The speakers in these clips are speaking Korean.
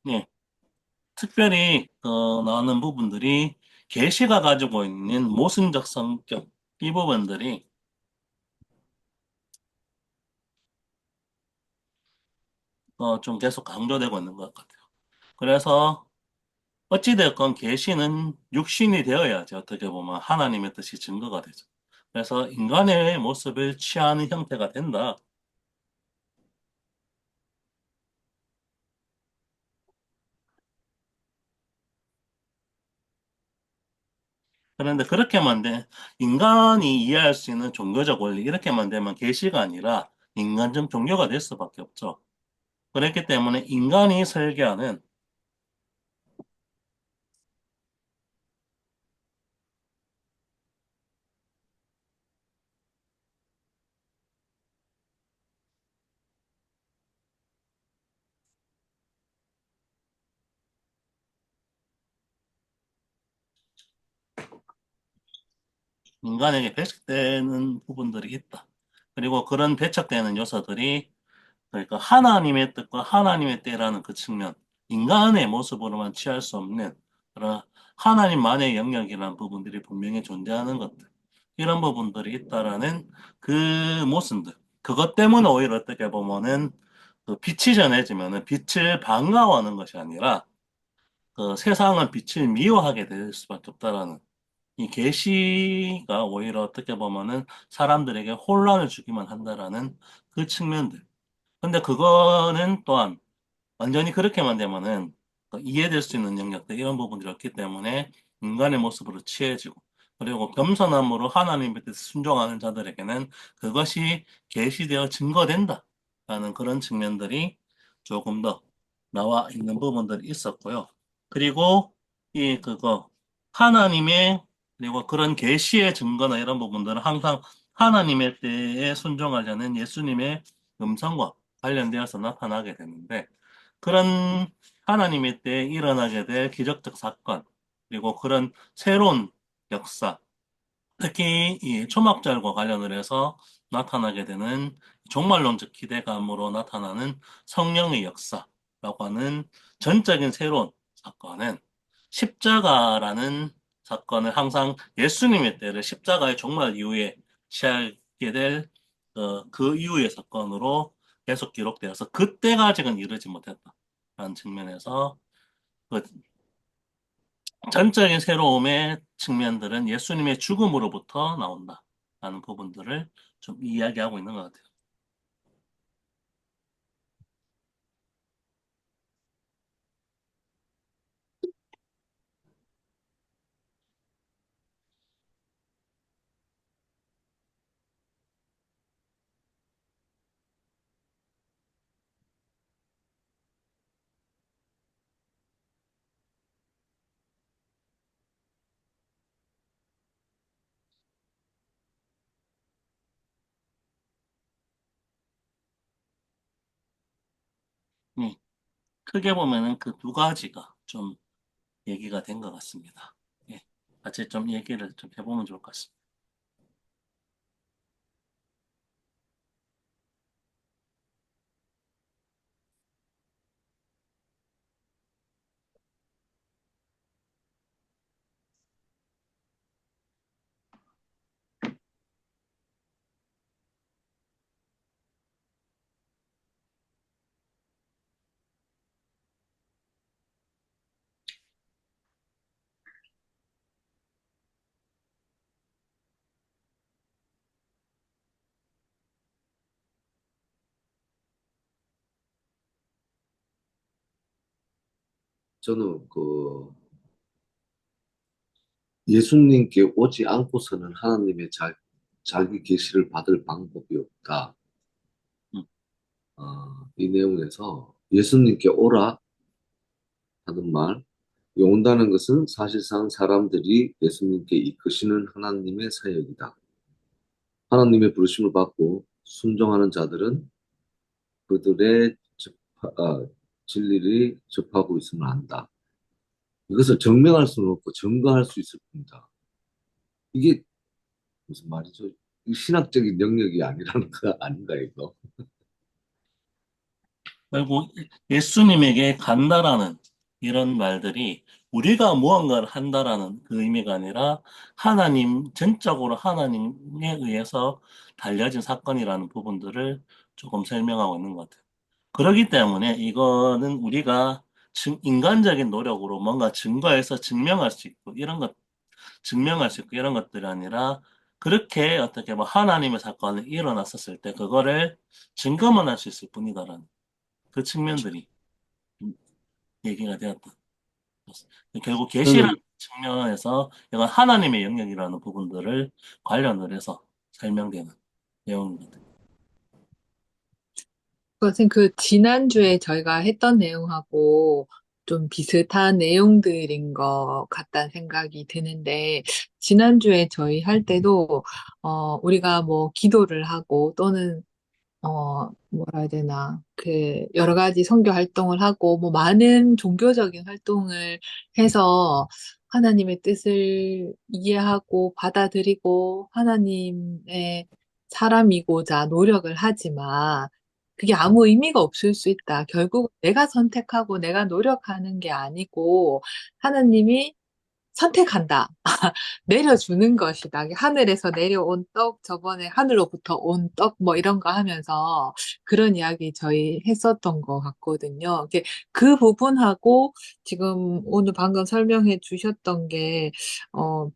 예, 특별히 나오는 부분들이 계시가 가지고 있는 모순적 성격 이 부분들이 좀 계속 강조되고 있는 것 같아요. 그래서 어찌되었건 계시는 육신이 되어야지 어떻게 보면 하나님의 뜻이 증거가 되죠. 그래서 인간의 모습을 취하는 형태가 된다. 그런데 그렇게만 인간이 이해할 수 있는 종교적 원리 이렇게만 되면 계시가 아니라 인간적 종교가 될 수밖에 없죠. 그렇기 때문에 인간이 설계하는 인간에게 배척되는 부분들이 있다. 그리고 그런 배척되는 요소들이 그러니까 하나님의 뜻과 하나님의 때라는 그 측면, 인간의 모습으로만 취할 수 없는 그런 하나님만의 영역이라는 부분들이 분명히 존재하는 것들. 이런 부분들이 있다라는 그 모습들. 그것 때문에 오히려 어떻게 보면은 그 빛이 전해지면은 빛을 반가워하는 것이 아니라 그 세상은 빛을 미워하게 될 수밖에 없다라는 이 계시가 오히려 어떻게 보면은 사람들에게 혼란을 주기만 한다라는 그 측면들. 근데 그거는 또한 완전히 그렇게만 되면은 이해될 수 있는 영역들 이런 부분들이 없기 때문에 인간의 모습으로 취해지고 그리고 겸손함으로 하나님의 뜻에 순종하는 자들에게는 그것이 계시되어 증거된다라는 그런 측면들이 조금 더 나와 있는 부분들이 있었고요. 그리고 이 그거 하나님의 그리고 그런 계시의 증거나 이런 부분들은 항상 하나님의 때에 순종하려는 예수님의 음성과 관련되어서 나타나게 되는데 그런 하나님의 때에 일어나게 될 기적적 사건, 그리고 그런 새로운 역사, 특히 이 초막절과 관련을 해서 나타나게 되는 종말론적 기대감으로 나타나는 성령의 역사라고 하는 전적인 새로운 사건은 십자가라는 사건을 항상 예수님의 때를 십자가의 종말 이후에 취하게 될 그 이후의 사건으로 계속 기록되어서 그때가 아직은 이르지 못했다라는 측면에서 그 전적인 새로움의 측면들은 예수님의 죽음으로부터 나온다라는 부분들을 좀 이야기하고 있는 것 같아요. 음, 크게 보면은 그 두 가지가 좀 얘기가 된 것 같습니다. 예, 같이 좀 얘기를 좀 해보면 좋을 것 같습니다. 저는 예수님께 오지 않고서는 하나님의 자기 계시를 받을 방법이 없다. 음, 이 내용에서 예수님께 오라 하는 말, 이 온다는 것은 사실상 사람들이 예수님께 이끄시는 하나님의 사역이다. 하나님의 부르심을 받고 순종하는 자들은 그들의 진리를 접하고 있으면 안다. 이것을 증명할 수는 없고 증거할 수 있을 뿐이다. 이게 무슨 말이죠? 이 신학적인 영역이 아니라는 거 아닌가, 이거? 그리고 예수님에게 간다라는 이런 말들이 우리가 무언가를 한다라는 그 의미가 아니라 하나님, 전적으로 하나님에 의해서 달려진 사건이라는 부분들을 조금 설명하고 있는 것 같아요. 그렇기 때문에 이거는 우리가 인간적인 노력으로 뭔가 증거해서 증명할 수 있고 증명할 수 있고 이런 것들이 아니라 그렇게 어떻게 뭐 하나님의 사건이 일어났었을 때 그거를 증거만 할 수 있을 뿐이다라는 그 측면들이 얘기가 되었다. 결국 계시라는 저는, 측면에서 이건 하나님의 영역이라는 부분들을 관련을 해서 설명되는 내용인 것 같아요. 그것은 그 지난주에 저희가 했던 내용하고 좀 비슷한 내용들인 것 같다는 생각이 드는데, 지난주에 저희 할 때도, 우리가 뭐 기도를 하고 또는 뭐라 해야 되나, 여러 가지 선교 활동을 하고, 뭐, 많은 종교적인 활동을 해서 하나님의 뜻을 이해하고 받아들이고, 하나님의 사람이고자 노력을 하지만, 그게 아무 의미가 없을 수 있다. 결국 내가 선택하고 내가 노력하는 게 아니고, 하나님이 선택한다. 내려주는 것이다. 하늘에서 내려온 떡, 저번에 하늘로부터 온 떡, 뭐 이런 거 하면서 그런 이야기 저희 했었던 것 같거든요. 그 부분하고 지금 오늘 방금 설명해 주셨던 게, 어,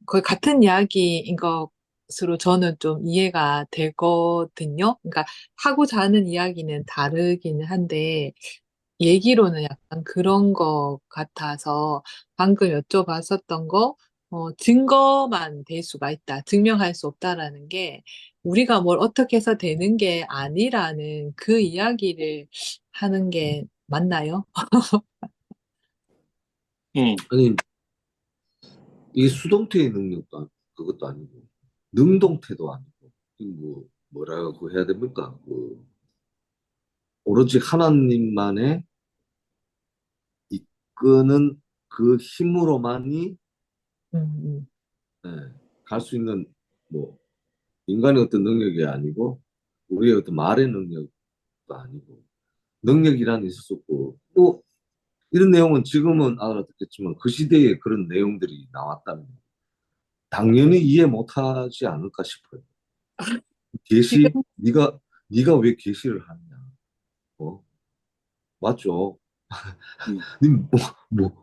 거의 같은 이야기인 것으로 저는 좀 이해가 되거든요. 그러니까 하고자 하는 이야기는 다르기는 한데, 얘기로는 약간 그런 것 같아서 방금 여쭤봤었던 거, 증거만 될 수가 있다. 증명할 수 없다라는 게 우리가 뭘 어떻게 해서 되는 게 아니라는 그 이야기를 하는 게 맞나요? 예, 아니, 이게 수동태의 능력도 그것도 아니고, 능동태도 아니고, 뭐라고 해야 됩니까? 오로지 하나님만의 이끄는 그 힘으로만이 음, 갈 수 있는 뭐 인간의 어떤 능력이 아니고 우리의 어떤 말의 능력도 아니고 능력이란 있을 수 없고 뭐 이런 내용은 지금은 알아듣겠지만 그 시대에 그런 내용들이 나왔다면 당연히 이해 못하지 않을까 싶어요. 계시 지금, 네가 왜 계시를 하느냐? 어? 맞죠? 음,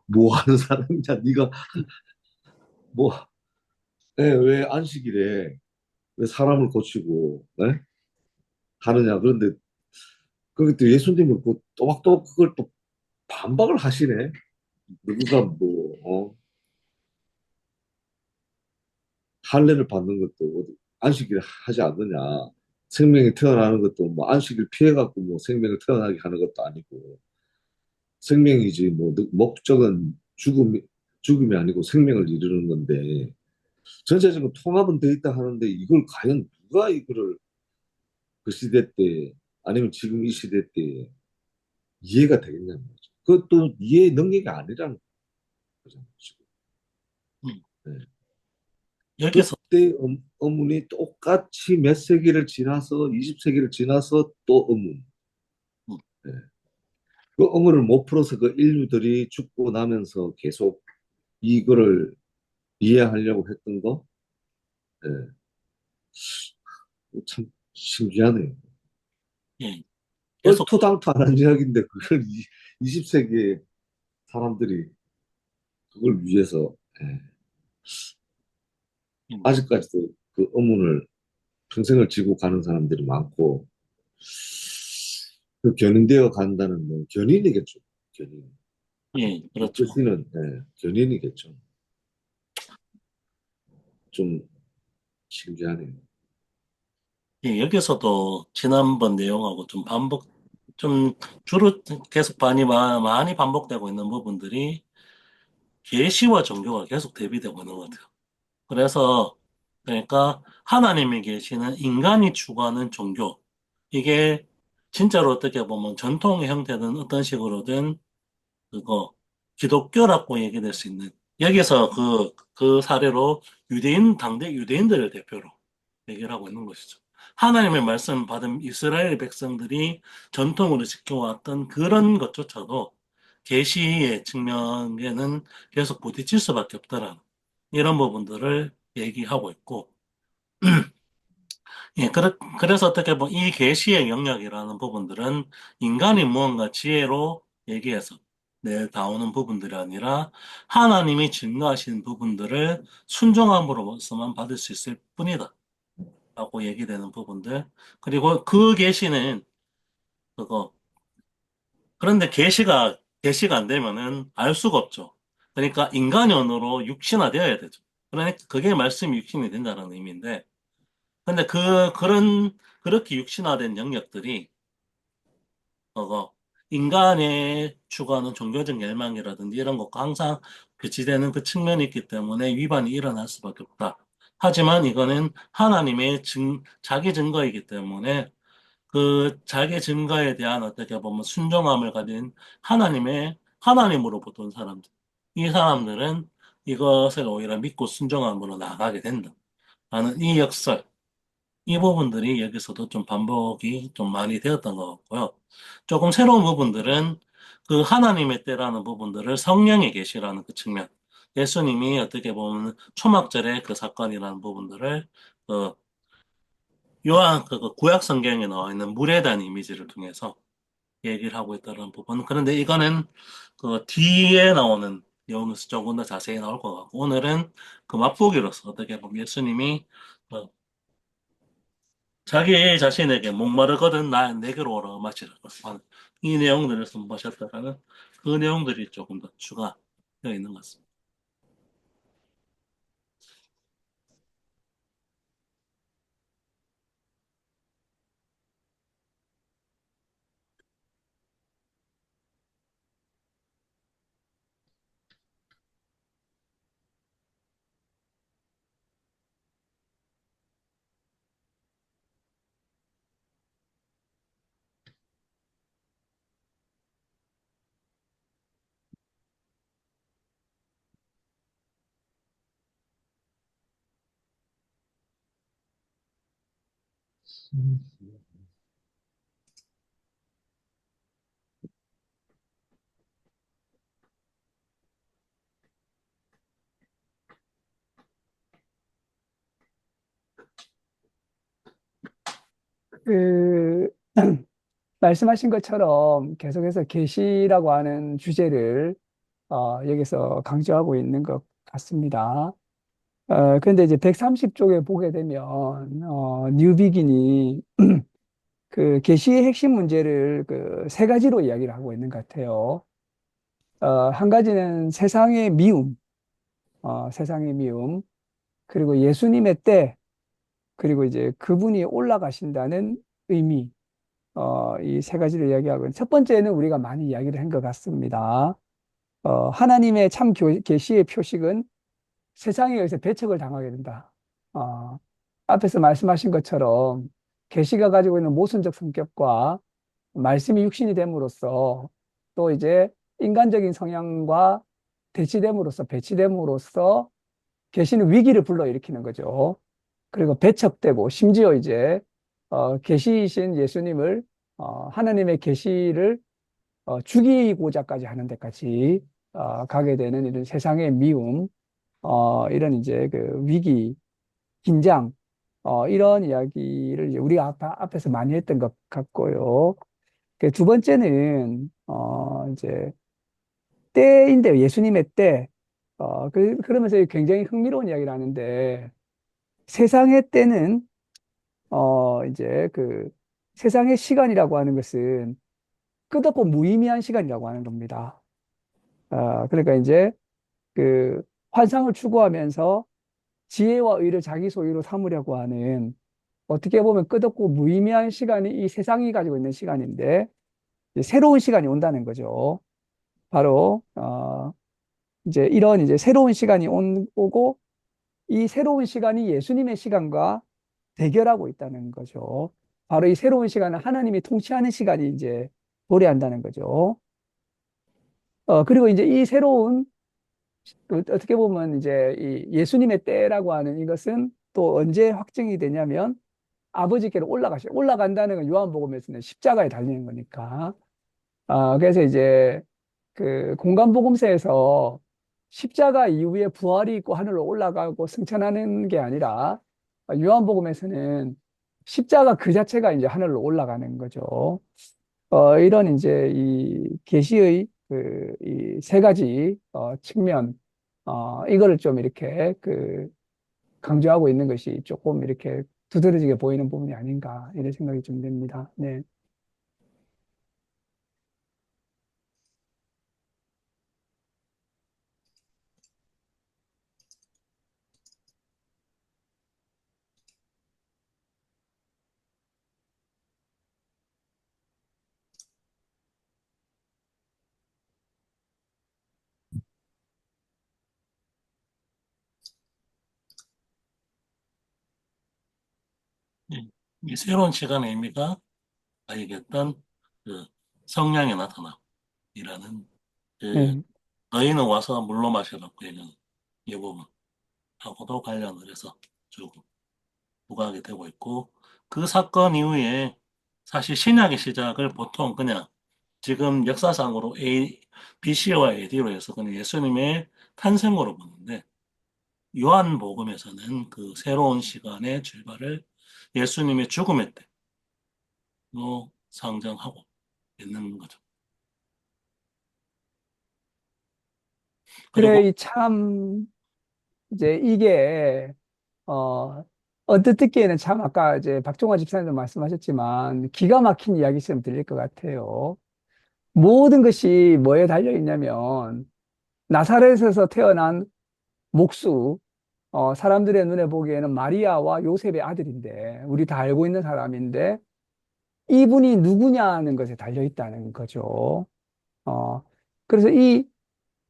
니뭐 하는 사람이냐? 네가 뭐 왜 안식일에 왜 사람을 고치고 하느냐? 그런데 그게 또 예수님은 그 또박또박 그걸 또 반박을 하시네. 누구가 할례를 받는 것도 안식일 하지 않느냐. 생명이 태어나는 것도 뭐 안식일 피해갖고 뭐 생명을 태어나게 하는 것도 아니고 생명이지 뭐 목적은 죽음이 아니고 생명을 이루는 건데 전체적으로 통합은 돼 있다 하는데 이걸 과연 누가 이거를 그 시대 때 아니면 지금 이 시대 때 이해가 되겠냐는 거죠. 그것도 이해 능력이 아니라는 거잖아요. 지금. 음. 네. 여기서 그때 의문이 똑같이 몇 세기를 지나서 20세기를 지나서 또 의문. 음, 네. 그 의문을 못 풀어서 그 인류들이 죽고 나면서 계속 이거를 이해하려고 했던 거, 네. 참 신기하네요. 예, 계속 얼토당토 안 한 이야기인데 그걸 20세기에 사람들이 그걸 위해서 음, 아직까지도 그 의문을 평생을 지고 가는 사람들이 많고 그 견인되어 간다는 건 견인이겠죠. 견인. 예, 그 그렇죠. 뜻이는 견인이겠죠. 좀 신기하네요. 예, 여기서도 지난번 내용하고 좀 좀 주로 계속 많이 반복되고 있는 부분들이 계시와 종교가 계속 대비되고 있는 것 같아요. 그래서, 그러니까 하나님이 계시는 인간이 추구하는 종교. 이게 진짜로 어떻게 보면 전통의 형태든 어떤 식으로든 그거 기독교라고 얘기될 수 있는 여기서 그 사례로 당대 유대인들을 대표로 얘기를 하고 있는 것이죠. 하나님의 말씀 받은 이스라엘 백성들이 전통으로 지켜왔던 그런 것조차도 계시의 측면에는 계속 부딪힐 수밖에 없다라는 이런 부분들을 얘기하고 있고, 예, 그래서 어떻게 보면 이 계시의 영역이라는 부분들은 인간이 무언가 지혜로 얘기해서 내다오는 부분들이 아니라 하나님이 증거하신 부분들을 순종함으로써만 받을 수 있을 뿐이다. 라고 얘기되는 부분들. 그리고 그 계시는 그거. 그런데 계시가 안 되면은 알 수가 없죠. 그러니까 인간의 언어로 육신화되어야 되죠. 그러니까 그게 말씀이 육신이 된다는 의미인데, 근데 그렇게 육신화된 영역들이, 그거, 인간의 추구하는 종교적 열망이라든지 이런 것과 항상 교치되는 그 측면이 있기 때문에 위반이 일어날 수밖에 없다. 하지만 이거는 하나님의 자기 증거이기 때문에 그 자기 증거에 대한 어떻게 보면 순종함을 가진 하나님으로부터 온 사람들. 이 사람들은 이것을 오히려 믿고 순종함으로 나아가게 된다. 라는 이 역설, 이 부분들이 여기서도 좀 반복이 좀 많이 되었던 것 같고요. 조금 새로운 부분들은 그 하나님의 때라는 부분들을 성령의 계시라는 그 측면, 예수님이 어떻게 보면 초막절의 그 사건이라는 부분들을 그 그 구약 성경에 나와 있는 물에 대한 이미지를 통해서 얘기를 하고 있다는 부분. 그런데 이거는 그 뒤에 나오는 내용에서 조금 더 자세히 나올 것 같고, 오늘은 그 맛보기로서 어떻게 보면 예수님이 어, 자기 자신에게 목마르거든 내게로 오라 마시라고 하는 이 내용들을 선보셨다라는 그 내용들이 조금 더 추가되어 있는 것 같습니다. 그 말씀하신 것처럼 계속해서 계시라고 하는 주제를 여기서 강조하고 있는 것 같습니다. 그런데 이제 130쪽에 보게 되면 뉴 비긴이 그 계시의 핵심 문제를 그 세 가지로 이야기를 하고 있는 것 같아요. 한 가지는 세상의 미움, 그리고 예수님의 때, 그리고 이제 그분이 올라가신다는 의미, 이 세 가지를 이야기하고, 첫 번째는 우리가 많이 이야기를 한 것 같습니다. 하나님의 참 계시의 표식은 세상에 의해서 배척을 당하게 된다. 어, 앞에서 말씀하신 것처럼 계시가 가지고 있는 모순적 성격과 말씀이 육신이 됨으로써 또 이제 인간적인 성향과 배치됨으로써 계시는 위기를 불러일으키는 거죠. 그리고 배척되고 심지어 이제 계시이신 예수님을 하나님의 계시를 죽이고자까지 하는 데까지 가게 되는 이런 세상의 미움, 이런 이제 그 위기, 긴장, 이런 이야기를 이제 우리가 앞에서 많이 했던 것 같고요. 그두 번째는 이제 때인데요. 예수님의 때. 그러면서 굉장히 흥미로운 이야기를 하는데 세상의 때는 이제 그 세상의 시간이라고 하는 것은 끝없고 무의미한 시간이라고 하는 겁니다. 그러니까 이제 그 환상을 추구하면서 지혜와 의를 자기 소유로 삼으려고 하는 어떻게 보면 끝없고 무의미한 시간이 이 세상이 가지고 있는 시간인데 이제 새로운 시간이 온다는 거죠. 바로 이제 이런 이제 새로운 시간이 오고 이 새로운 시간이 예수님의 시간과 대결하고 있다는 거죠. 바로 이 새로운 시간은 하나님이 통치하는 시간이 이제 도래한다는 거죠. 그리고 이제 이 새로운 어떻게 보면 이제 이 예수님의 때라고 하는 이것은 또 언제 확정이 되냐면 아버지께로 올라간다는 건 요한복음에서는 십자가에 달리는 거니까. 그래서 이제 그 공간복음서에서 십자가 이후에 부활이 있고 하늘로 올라가고 승천하는 게 아니라 요한복음에서는 십자가 그 자체가 이제 하늘로 올라가는 거죠. 이런 이제 이 계시의 그 이 세 가지 측면, 이거를 좀 이렇게 그 강조하고 있는 것이 조금 이렇게 두드러지게 보이는 부분이 아닌가 이런 생각이 좀 듭니다. 네. 예. 이 새로운 시간의 의미가 아까 얘기했던 그 성령의 나타남이라는 그 네. 너희는 와서 물로 마시라고 얘기하는 이 부분하고도 관련을 해서 쭉 부각이 되고 있고 그 사건 이후에 사실 신약의 시작을 보통 그냥 지금 역사상으로 BC와 AD로 해서 그냥 예수님의 탄생으로 보는데 요한복음에서는 그 새로운 시간의 출발을 예수님의 죽음의 때로 상정하고 있는 거죠. 그리고 그래, 참, 이제 이게, 어, 언뜻 듣기에는 참 아까 이제 박종화 집사님도 말씀하셨지만 기가 막힌 이야기처럼 들릴 것 같아요. 모든 것이 뭐에 달려 있냐면 나사렛에서 태어난 목수, 사람들의 눈에 보기에는 마리아와 요셉의 아들인데, 우리 다 알고 있는 사람인데, 이분이 누구냐는 것에 달려 있다는 거죠. 어, 그래서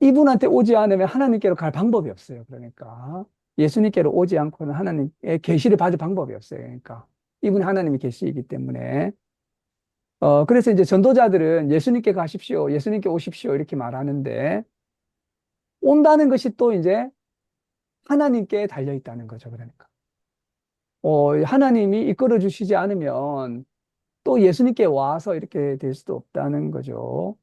이분한테 오지 않으면 하나님께로 갈 방법이 없어요. 그러니까. 예수님께로 오지 않고는 하나님의 계시를 받을 방법이 없어요. 그러니까. 이분이 하나님의 계시이기 때문에. 그래서 이제 전도자들은 예수님께 가십시오. 예수님께 오십시오. 이렇게 말하는데, 온다는 것이 또 이제 하나님께 달려 있다는 거죠. 그러니까. 하나님이 이끌어 주시지 않으면 또 예수님께 와서 이렇게 될 수도 없다는 거죠.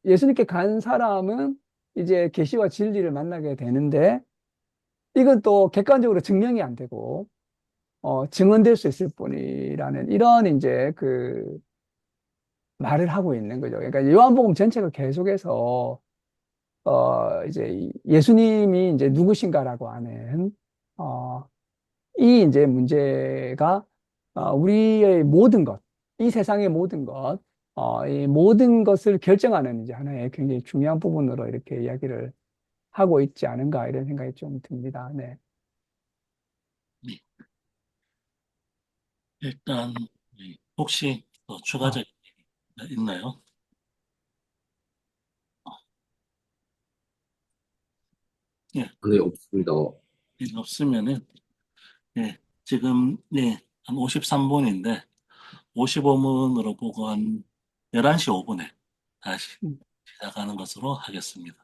예수님께 간 사람은 이제 계시와 진리를 만나게 되는데, 이건 또 객관적으로 증명이 안 되고, 증언될 수 있을 뿐이라는 이런 이제 그 말을 하고 있는 거죠. 그러니까 요한복음 전체가 계속해서, 이제 예수님이 이제 누구신가라고 하는, 어, 이 이제 문제가 우리의 모든 것, 이 세상의 모든 것, 이 모든 것을 결정하는 이제 하나의 굉장히 중요한 부분으로 이렇게 이야기를 하고 있지 않은가 이런 생각이 좀 듭니다. 네. 네, 일단 혹시 더 아, 추가적인 얘기가 있나요? 예, 네, 없습니다. 없으면은 예, 지금 한 53분인데 55분으로 보고 한 11시 5분에 다시 음. 시작하는 것으로 하겠습니다.